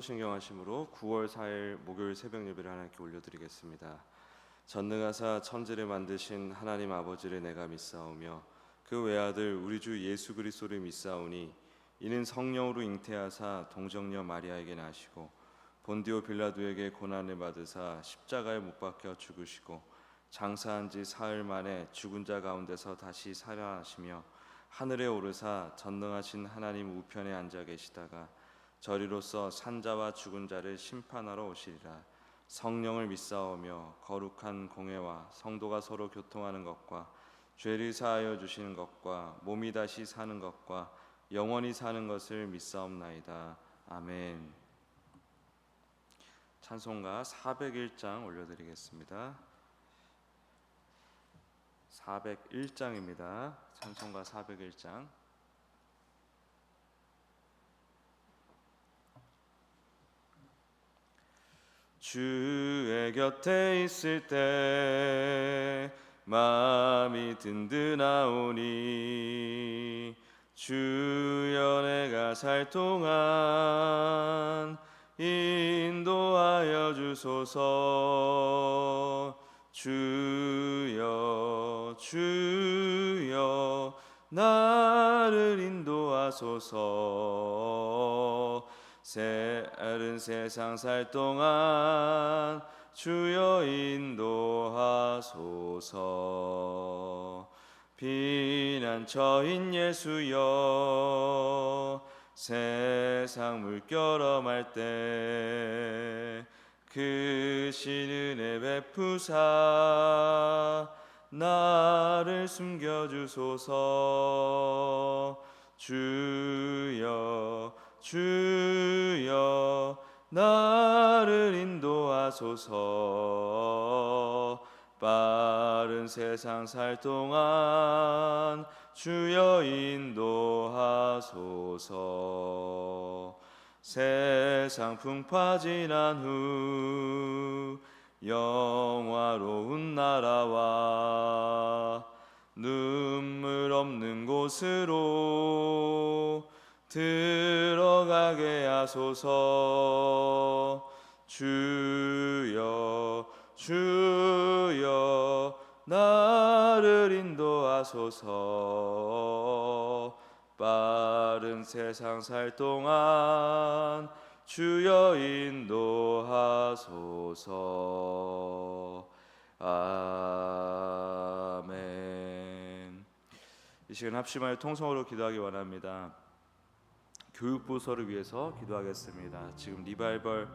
신경하심으로 9월 4일 목요일 새벽 예배를 하나님께 올려드리겠습니다. 전능하사 천지를 만드신 하나님 아버지를 내가 믿사오며 그 외아들 우리 주 예수 그리스도를 믿사오니 이는 성령으로 잉태하사 동정녀 마리아에게 나시고 본디오 빌라도에게 고난을 받으사 십자가에 못 박혀 죽으시고 장사한 지 사흘 만에 죽은 자 가운데서 다시 살아나시며 하늘에 오르사 전능하신 하나님 우편에 앉아 계시다가 저리로서 산자와 죽은 자를 심판하러 오시리라. 성령을 믿사오며 거룩한 공회와 성도가 서로 교통하는 것과 죄를 사하여 주시는 것과 몸이 다시 사는 것과 영원히 사는 것을 믿사옵나이다. 아멘. 찬송가 401장 올려드리겠습니다. 401장입니다. 찬송가 401장. 주의 곁에 있을 때 마음이 든든하오니 주여 내가 살 동안 인도하여 주소서. 주여 주여 나를 인도하소서. 새른 세상 살 동안 주여 인도하소서. 피난처인 예수여 세상 물결엄할 때 크신 은혜 베푸사 나를 숨겨주소서. 주여 주여 나를 인도하소서. 빠른 세상 살 동안 주여 인도하소서. 세상 풍파 지난 후 영화로운 나라와 눈물 없는 곳으로 들어가게 하소서. 주여 주여 나를 인도하소서. 빠른 세상 살 동안 주여 인도하소서. 아멘. 이 시간 합심하여 통성으로 기도하기 원합니다. 교육부서를 위해서 기도하겠습니다. 지금 리바이벌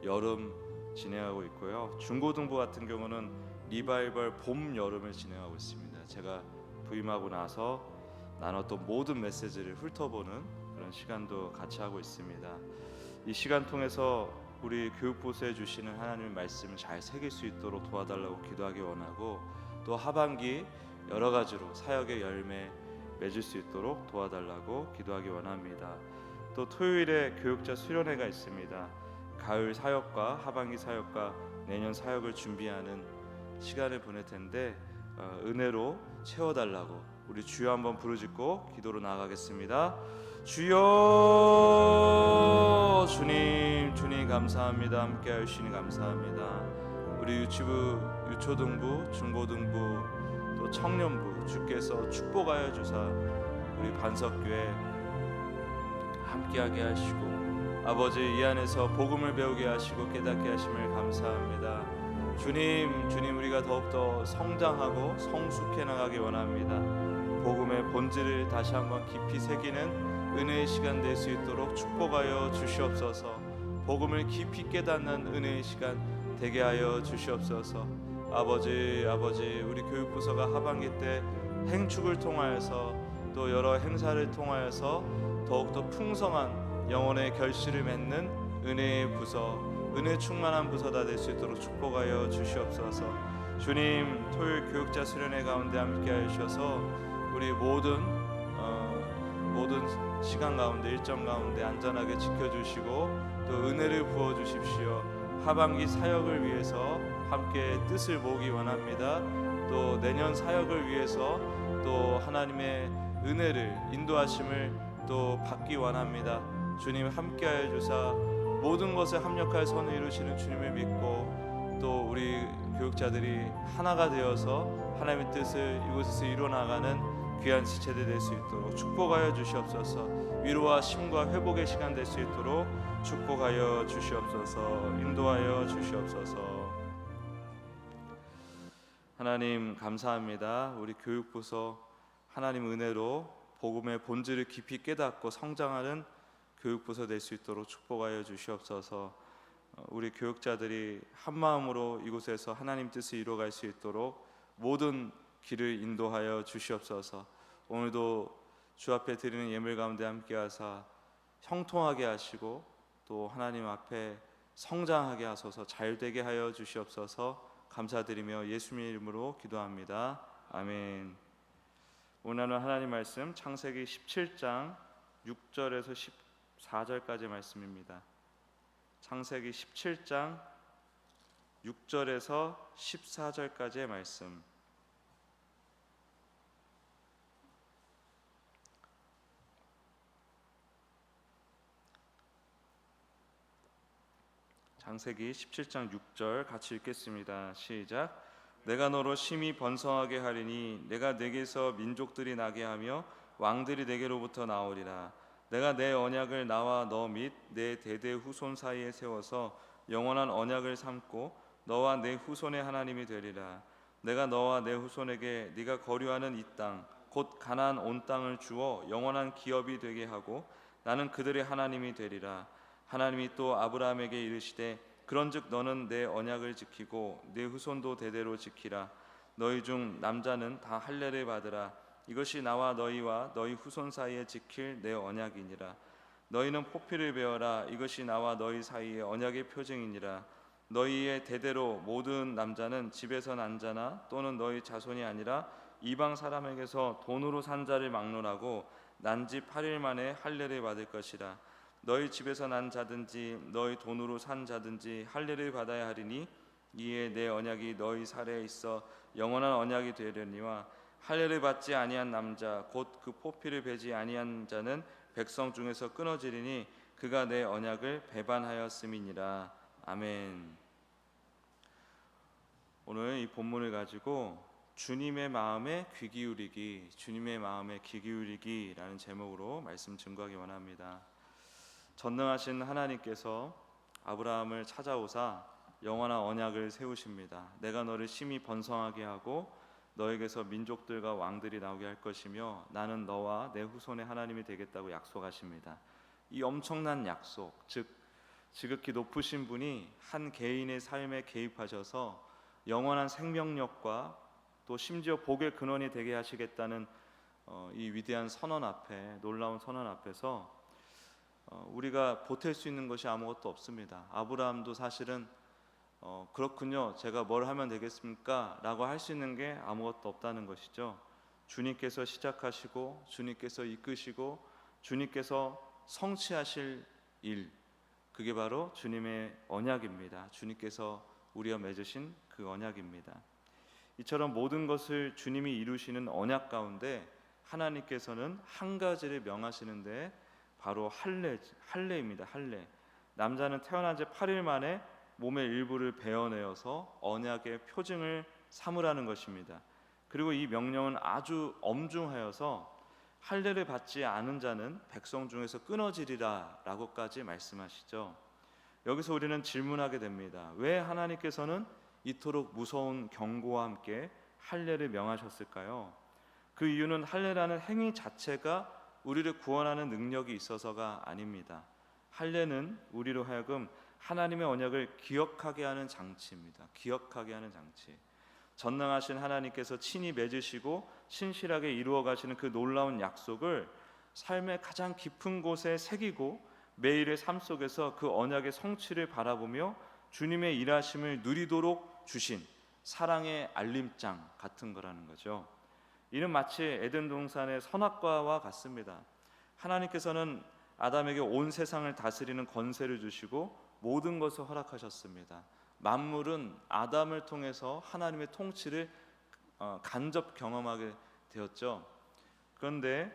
여름 진행하고 있고요. 중고등부 같은 경우는 리바이벌 봄 여름을 진행하고 있습니다. 제가 부임하고 나서 나눴던 모든 메시지를 훑어보는 그런 시간도 같이 하고 있습니다. 이 시간 통해서 우리 교육부서에 주시는 하나님의 말씀을 잘 새길 수 있도록 도와달라고 기도하기 원하고, 또 하반기 여러 가지로 사역의 열매 맺을 수 있도록 도와달라고 기도하기 원합니다. 또 토요일에 교육자 수련회가 있습니다. 가을 사역과 하반기 사역과 내년 사역을 준비하는 시간을 보낼 텐데 은혜로 채워달라고 우리 주여 한번 부르짖고 기도로 나아가겠습니다. 주여, 주님 감사합니다. 함께 하시니 감사합니다. 우리 유치부, 유초등부, 중고등부, 또 청년부 주께서 축복하여 주사 우리 반석교회 함께하게 하시고, 아버지 이 안에서 복음을 배우게 하시고 깨닫게 하심을 감사합니다. 주님 우리가 더욱더 성장하고 성숙해 나가기 원합니다. 복음의 본질을 다시 한번 깊이 새기는 은혜의 시간 될 수 있도록 축복하여 주시옵소서. 복음을 깊이 깨닫는 은혜의 시간 되게 하여 주시옵소서. 아버지 우리 교육부서가 하반기 때 행축을 통하여서 또 여러 행사를 통하여서 더욱더 풍성한 영혼의 결실을 맺는 은혜의 부서, 은혜 충만한 부서다 될 수 있도록 축복하여 주시옵소서. 주님, 토요일 교육자 수련회 가운데 함께하여 주셔서 우리 모든 시간 가운데 일정 가운데 안전하게 지켜주시고 또 은혜를 부어주십시오. 하반기 사역을 위해서 함께 뜻을 모으기 원합니다. 또 내년 사역을 위해서 또 하나님의 은혜를 인도하심을 또 받기 원합니다. 주님 함께하여 주사 모든 것에 합력하여 선을 이루시는 주님을 믿고 또 우리 교육자들이 하나가 되어서 하나님의 뜻을 이곳에서 이루어나가는 귀한 지체들 될 수 있도록 축복하여 주시옵소서. 위로와 힘과 회복의 시간 될 수 있도록 축복하여 주시옵소서. 인도하여 주시옵소서. 하나님 감사합니다. 우리 교육부서 하나님 은혜로 복음의 본질을 깊이 깨닫고 성장하는 교육부서 될 수 있도록 축복하여 주시옵소서. 우리 교육자들이 한마음으로 이곳에서 하나님 뜻을 이루어갈 수 있도록 모든 길을 인도하여 주시옵소서. 오늘도 주 앞에 드리는 예물 가운데 함께하사 형통하게 하시고 또 하나님 앞에 성장하게 하소서. 잘되게 하여 주시옵소서. 감사드리며 예수님의 이름으로 기도합니다. 아멘. 오늘은 하나님 말씀 창세기 17장 6절에서 14절까지 말씀입니다. 창세기 17장 6절에서 14절까지의 말씀. 창세기 17장 6절 같이 읽겠습니다. 시작. 내가 너로 심히 번성하게 하리니 내가 내게서 민족들이 나게 하며 왕들이 내게로부터 나오리라. 내가 내 언약을 나와 너 및 내 대대 후손 사이에 세워서 영원한 언약을 삼고 너와 내 후손의 하나님이 되리라. 내가 너와 내 후손에게 네가 거류하는 이 땅 곧 가나안 온 땅을 주어 영원한 기업이 되게 하고 나는 그들의 하나님이 되리라. 하나님이 또 아브라함에게 이르시되 그런즉 너는 내 언약을 지키고 내 후손도 대대로 지키라. 너희 중 남자는 다 할례를 받으라. 이것이 나와 너희와 너희 후손 사이에 지킬 내 언약이니라. 너희는 포피를 베어라. 이것이 나와 너희 사이에 언약의 표징이니라. 너희의 대대로 모든 남자는 집에서 난 자나 또는 너희 자손이 아니라 이방 사람에게서 돈으로 산 자를 막론하고 난 지 8일 만에 할례를 받을 것이라. 너희 집에서 난 자든지 너희 돈으로 산 자든지 할례를 받아야 하리니 이에 내 언약이 너희 살에 있어 영원한 언약이 되려니와 할례를 받지 아니한 남자 곧 그 포피를 베지 아니한 자는 백성 중에서 끊어지리니 그가 내 언약을 배반하였음이니라. 아멘. 오늘 이 본문을 가지고 주님의 마음에 귀 기울이기, 주님의 마음에 귀 기울이기라는 제목으로 말씀 증거하기 원합니다. 전능하신 하나님께서 아브라함을 찾아오사 영원한 언약을 세우십니다. 내가 너를 심히 번성하게 하고 너에게서 민족들과 왕들이 나오게 할 것이며 나는 너와 내 후손의 하나님이 되겠다고 약속하십니다. 이 엄청난 약속, 즉 지극히 높으신 분이 한 개인의 삶에 개입하셔서 영원한 생명력과 또 심지어 복의 근원이 되게 하시겠다는 이 위대한 선언 앞에, 놀라운 선언 앞에서 우리가 보탤 수 있는 것이 아무것도 없습니다. 아브라함도 사실은 그렇군요, 제가 뭘 하면 되겠습니까? 라고 할 수 있는 게 아무것도 없다는 것이죠. 주님께서 시작하시고 주님께서 이끄시고 주님께서 성취하실 일, 그게 바로 주님의 언약입니다. 주님께서 우리와 맺으신 그 언약입니다. 이처럼 모든 것을 주님이 이루시는 언약 가운데 하나님께서는 한 가지를 명하시는데 바로 할례입니다. 할례. 남자는 태어난 지 8일 만에 몸의 일부를 베어내어서 언약의 표징을 삼으라는 것입니다. 그리고 이 명령은 아주 엄중하여서 할례를 받지 않은 자는 백성 중에서 끊어지리라 라고까지 말씀하시죠. 여기서 우리는 질문하게 됩니다. 왜 하나님께서는 이토록 무서운 경고와 함께 할례를 명하셨을까요? 그 이유는 할례라는 행위 자체가 우리를 구원하는 능력이 있어서가 아닙니다. 할례는 우리로 하여금 하나님의 언약을 기억하게 하는 장치입니다. 기억하게 하는 장치. 전능하신 하나님께서 친히 맺으시고 신실하게 이루어 가시는 그 놀라운 약속을 삶의 가장 깊은 곳에 새기고 매일의 삶 속에서 그 언약의 성취를 바라보며 주님의 일하심을 누리도록 주신 사랑의 알림장 같은 거라는 거죠. 이는 마치 에덴 동산의 선악과와 같습니다. 하나님께서는 아담에게 온 세상을 다스리는 권세를 주시고 모든 것을 허락하셨습니다. 만물은 아담을 통해서 하나님의 통치를 간접 경험하게 되었죠. 그런데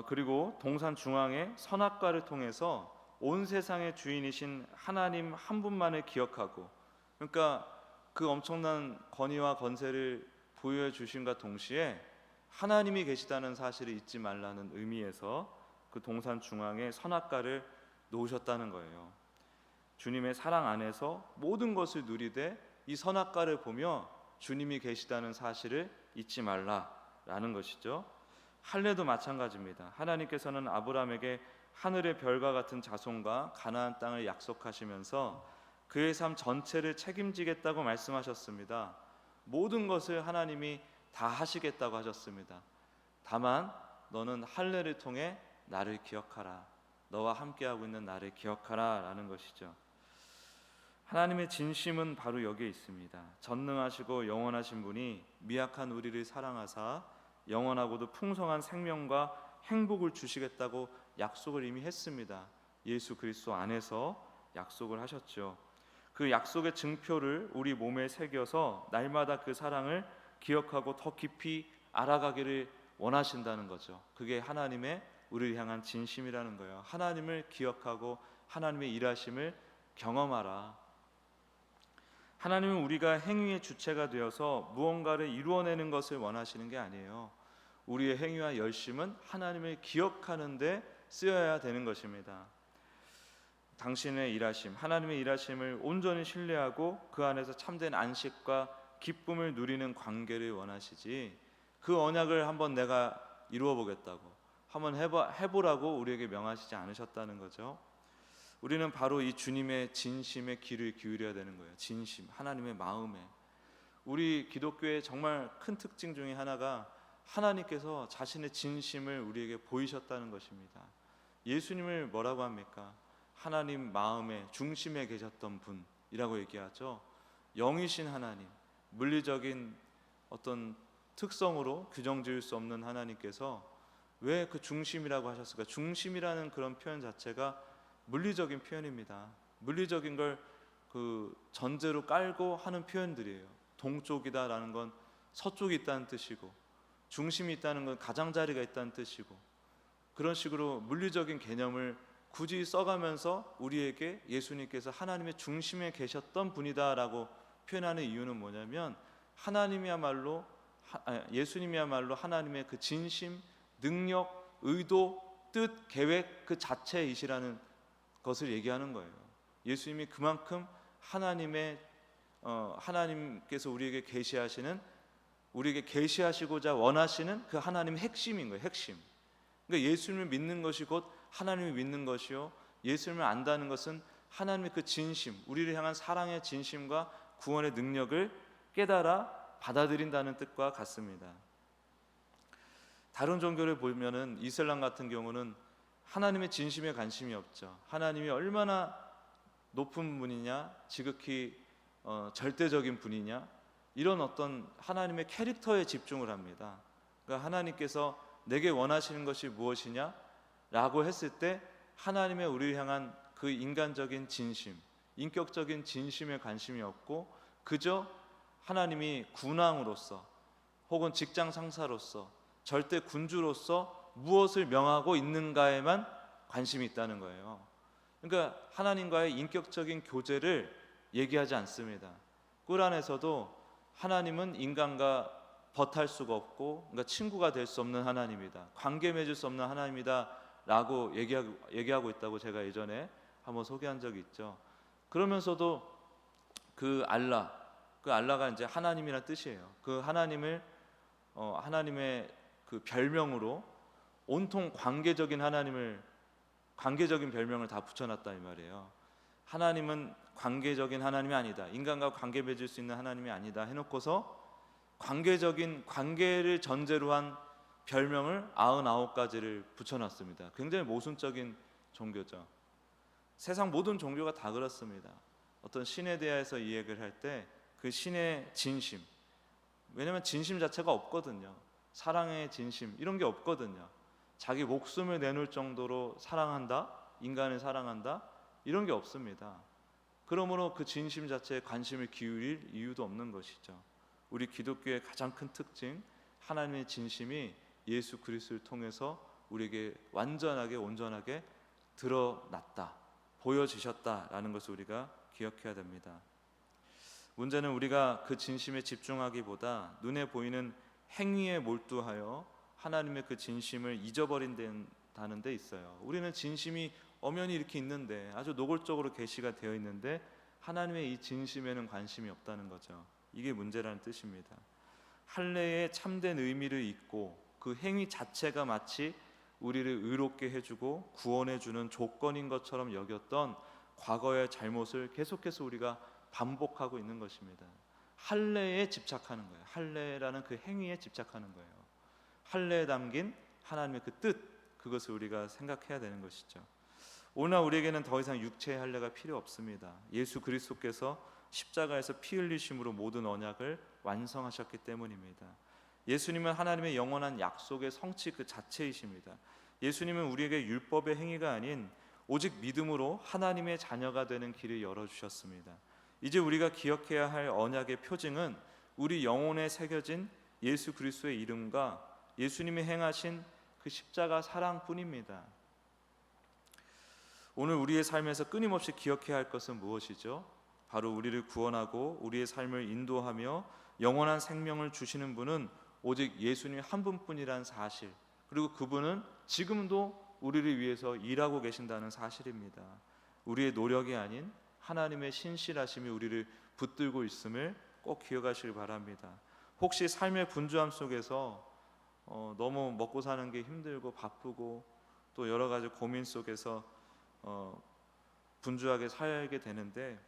그리고 동산 중앙에 선악과를 통해서 온 세상의 주인이신 하나님 한 분만을 기억하고, 그러니까 그 엄청난 권위와 건세를 부여해 주신과 동시에 하나님이 계시다는 사실을 잊지 말라는 의미에서 그 동산 중앙에 선악과를 놓으셨다는 거예요. 주님의 사랑 안에서 모든 것을 누리되 이 선악과를 보며 주님이 계시다는 사실을 잊지 말라라는 것이죠. 할례도 마찬가지입니다. 하나님께서는 아브라함에게 하늘의 별과 같은 자손과 가나안 땅을 약속하시면서 그의 삶 전체를 책임지겠다고 말씀하셨습니다. 모든 것을 하나님이 다 하시겠다고 하셨습니다. 다만 너는 할례를 통해 나를 기억하라, 너와 함께하고 있는 나를 기억하라 라는 것이죠. 하나님의 진심은 바로 여기에 있습니다. 전능하시고 영원하신 분이 미약한 우리를 사랑하사 영원하고도 풍성한 생명과 행복을 주시겠다고 약속을 이미 했습니다. 예수 그리스도 안에서 약속을 하셨죠. 그 약속의 증표를 우리 몸에 새겨서 날마다 그 사랑을 기억하고 더 깊이 알아가기를 원하신다는 거죠. 그게 하나님의 우리를 향한 진심이라는 거예요. 하나님을 기억하고 하나님의 일하심을 경험하라. 하나님은 우리가 행위의 주체가 되어서 무언가를 이루어내는 것을 원하시는 게 아니에요. 우리의 행위와 열심은 하나님을 기억하는 데 쓰여야 되는 것입니다. 당신의 일하심, 하나님의 일하심을 온전히 신뢰하고 그 안에서 참된 안식과 기쁨을 누리는 관계를 원하시지, 그 언약을 한번 내가 이루어 보겠다고, 한번 해보라고 우리에게 명하시지 않으셨다는 거죠. 우리는 바로 이 주님의 진심에 귀를 기울여야 되는 거예요. 진심, 하나님의 마음에. 우리 기독교의 정말 큰 특징 중에 하나가 하나님께서 자신의 진심을 우리에게 보이셨다는 것입니다. 예수님을 뭐라고 합니까? 하나님 마음의 중심에 계셨던 분이라고 얘기하죠. 영이신 하나님, 물리적인 어떤 특성으로 규정 지을 수 없는 하나님께서 왜 그 중심이라고 하셨을까? 중심이라는 그런 표현 자체가 물리적인 표현입니다. 물리적인 걸 그 전제로 깔고 하는 표현들이에요. 동쪽이다라는 건 서쪽이 있다는 뜻이고, 중심이 있다는 건 가장자리가 있다는 뜻이고, 그런 식으로 물리적인 개념을 굳이 써가면서 우리에게 예수님께서 하나님의 중심에 계셨던 분이다라고 표현하는 이유는 뭐냐면, 예수님이야말로 하나님의 그 진심, 능력, 의도, 뜻, 계획 그 자체이시라는 것을 얘기하는 거예요. 예수님이 그만큼 하나님께서 우리에게 계시하시고자 원하시는 그 하나님의 핵심인 거예요. 핵심. 그러니까 예수님을 믿는 것이 곧 하나님을 믿는 것이요, 예수님을 안다는 것은 하나님의 그 진심, 우리를 향한 사랑의 진심과 구원의 능력을 깨달아 받아들인다는 뜻과 같습니다. 다른 종교를 보면은 이슬람 같은 경우는 하나님의 진심에 관심이 없죠. 하나님이 얼마나 높은 분이냐, 지극히 절대적인 분이냐, 이런 어떤 하나님의 캐릭터에 집중을 합니다. 그러니까 하나님께서 내게 원하시는 것이 무엇이냐 라고 했을 때 하나님의 우리를 향한 그 인간적인 진심, 인격적인 진심에 관심이 없고, 그저 하나님이 군왕으로서 혹은 직장 상사로서 절대 군주로서 무엇을 명하고 있는가에만 관심이 있다는 거예요. 그러니까 하나님과의 인격적인 교제를 얘기하지 않습니다. 꾸란에서도 하나님은 인간과 벗할 수가 없고, 그러니까 친구가 될 수 없는 하나님이다, 관계 맺을 수 없는 하나님이다 라고 얘기하고 있다고 제가 예전에 한번 소개한 적이 있죠. 그러면서도 그 알라가 이제 하나님이라는 뜻이에요. 그 하나님을 하나님의 그 별명으로 온통 관계적인 별명을 다 붙여놨다 이 말이에요. 하나님은 관계적인 하나님이 아니다, 인간과 관계 맺을 수 있는 하나님이 아니다 해놓고서 관계적인 관계를 전제로 한 별명을 99가지를 붙여놨습니다. 굉장히 모순적인 종교죠. 세상 모든 종교가 다 그렇습니다. 어떤 신에 대해서 이야기를 할 때 그 신의 진심, 왜냐하면 진심 자체가 없거든요. 사랑의 진심 이런 게 없거든요. 자기 목숨을 내놓을 정도로 사랑한다, 인간을 사랑한다, 이런 게 없습니다. 그러므로 그 진심 자체에 관심을 기울일 이유도 없는 것이죠. 우리 기독교의 가장 큰 특징, 하나님의 진심이 예수 그리스도를 통해서 우리에게 완전하게 온전하게 드러났다, 보여지셨다라는 것을 우리가 기억해야 됩니다. 문제는 우리가 그 진심에 집중하기보다 눈에 보이는 행위에 몰두하여 하나님의 그 진심을 잊어버린다는 데 있어요. 우리는 진심이 엄연히 이렇게 있는데, 아주 노골적으로 계시가 되어 있는데 하나님의 이 진심에는 관심이 없다는 거죠. 이게 문제라는 뜻입니다. 할례의 참된 의미를 잊고 그 행위 자체가 마치 우리를 의롭게 해주고 구원해주는 조건인 것처럼 여겼던 과거의 잘못을 계속해서 우리가 반복하고 있는 것입니다. 할례에 집착하는 거예요. 할례라는 그 행위에 집착하는 거예요. 할례에 담긴 하나님의 그 뜻, 그것을 우리가 생각해야 되는 것이죠. 오늘 우리에게는 더 이상 육체의 할례가 필요 없습니다. 예수 그리스도께서 십자가에서 피 흘리심으로 모든 언약을 완성하셨기 때문입니다. 예수님은 하나님의 영원한 약속의 성취 그 자체이십니다. 예수님은 우리에게 율법의 행위가 아닌 오직 믿음으로 하나님의 자녀가 되는 길을 열어주셨습니다. 이제 우리가 기억해야 할 언약의 표징은 우리 영혼에 새겨진 예수 그리스도의 이름과 예수님이 행하신 그 십자가 사랑뿐입니다. 오늘 우리의 삶에서 끊임없이 기억해야 할 것은 무엇이죠? 바로 우리를 구원하고 우리의 삶을 인도하며 영원한 생명을 주시는 분은 오직 예수님 한 분뿐이라는 사실, 그리고 그분은 지금도 우리를 위해서 일하고 계신다는 사실입니다. 우리의 노력이 아닌 하나님의 신실하심이 우리를 붙들고 있음을 꼭 기억하시길 바랍니다. 혹시 삶의 분주함 속에서 너무 먹고 사는 게 힘들고 바쁘고 또 여러 가지 고민 속에서 분주하게 살게 되는데,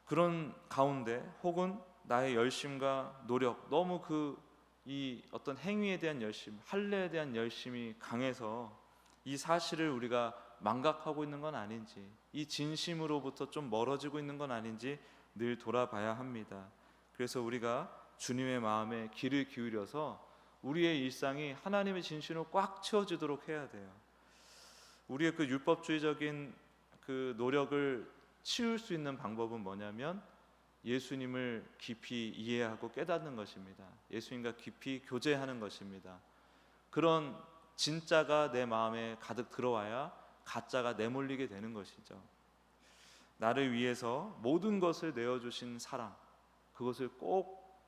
그런 가운데 혹은 나의 열심과 노력, 너무 이 어떤 행위에 대한 열심, 할례에 대한 열심이 강해서 이 사실을 우리가 망각하고 있는 건 아닌지, 이 진심으로부터 좀 멀어지고 있는 건 아닌지 늘 돌아봐야 합니다. 그래서 우리가 주님의 마음에 귀를 기울여서 우리의 일상이 하나님의 진심으로 꽉 채워지도록 해야 돼요. 우리의 그 율법주의적인 그 노력을 치울 수 있는 방법은 뭐냐면 예수님을 깊이 이해하고 깨닫는 것입니다. 예수님과 깊이 교제하는 것입니다. 그런 진짜가 내 마음에 가득 들어와야 가짜가 내몰리게 되는 것이죠. 나를 위해서 모든 것을 내어주신 사랑, 그것을 꼭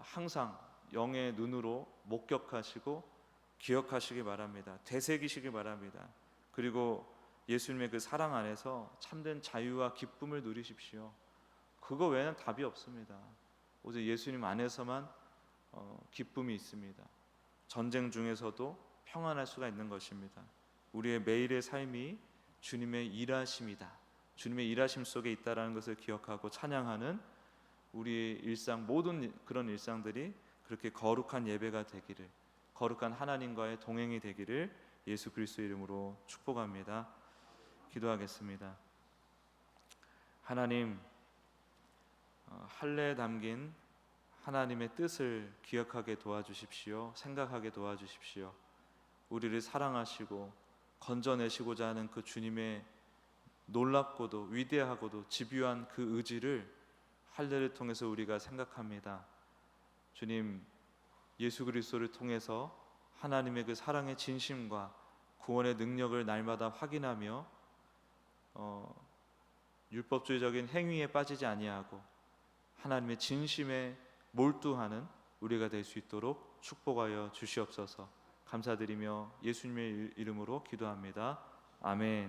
항상 영의 눈으로 목격하시고 기억하시기 바랍니다. 되새기시기 바랍니다. 그리고 예수님의 그 사랑 안에서 참된 자유와 기쁨을 누리십시오. 그거 외에는 답이 없습니다. 오직 예수님 안에서만 기쁨이 있습니다. 전쟁 중에서도 평안할 수가 있는 것입니다. 우리의 매일의 삶이 주님의 일하심이다, 주님의 일하심 속에 있다라는 것을 기억하고 찬양하는 우리의 일상, 모든 그런 일상들이 그렇게 거룩한 예배가 되기를, 거룩한 하나님과의 동행이 되기를 예수 그리스도 이름으로 축복합니다. 기도하겠습니다. 하나님, 할례에 담긴 하나님의 뜻을 기억하게 도와주십시오. 생각하게 도와주십시오. 우리를 사랑하시고 건져내시고자 하는 그 주님의 놀랍고도 위대하고도 집요한 그 의지를 할례를 통해서 우리가 생각합니다. 주님, 예수 그리스도를 통해서 하나님의 그 사랑의 진심과 구원의 능력을 날마다 확인하며 율법주의적인 행위에 빠지지 아니하고 하나님의 진심에 몰두하는 우리가 될 수 있도록 축복하여 주시옵소서. 감사드리며 예수님의 이름으로 기도합니다. 아멘.